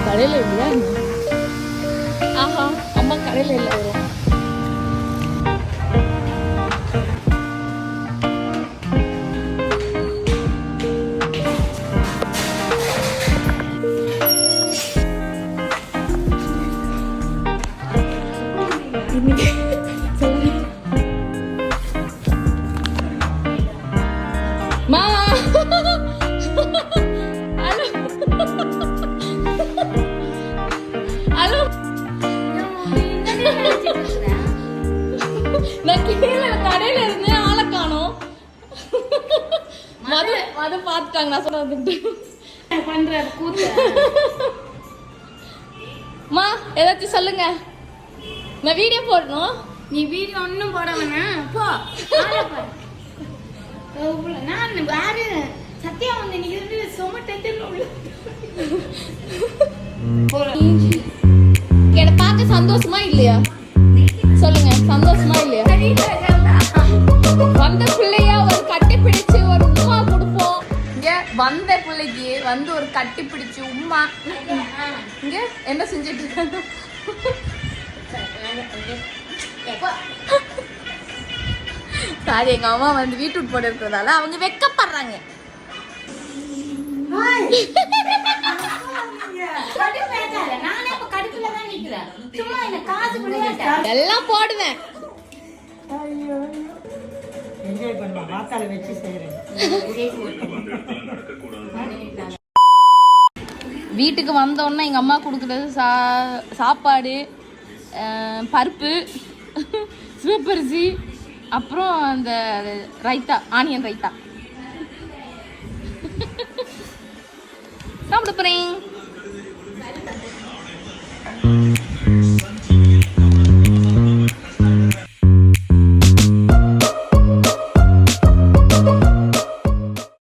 கடையில் இல்லையா? ஆஹா, அம்மா கடையில் இல்லை வரும். நான் கீழே கடையில இருந்து ஆளை காணோம். மது பார்த்துட்டாங்க நான் சொன்னது பண்ற கூத்து. மா ஏதாச்சும் சொல்லுங்க, நான் வீடியோ போடணும். நீ வீடியோ ஒன்னும் போட வேணாம் போ. நான் வேற சத்தியா வந்து நீ இருந்து சொமட்டேன்னு என்ன பார்க்க சந்தோஷமா இல்லையா? சொல்லுங்க, சந்தோஷமா இல்லையா? வந்த பிள்ளையா ஒரு கட்டி பிடிச்சு ஒரு உமா கொடுப்போம். இங்க வந்த பிள்ளைக்கு வந்து ஒரு கட்டி பிடிச்சு உமா. இங்க என்ன செஞ்சிட்டு இருக்காங்க? சாரி, எங்க அம்மா வந்து வீட்டு போட இருக்கிறதால அவங்க வெக்கப்படுறாங்க. எல்லாம் போடுவேன். வீட்டுக்கு வந்தோடனே எங்க அம்மா கொடுக்குறது சாப்பாடு, பருப்பு, சிவப்பரிசி, அப்புறம் அந்த ரைத்தா, ஆனியன் ரைத்தா சாப்பிட போறேன்.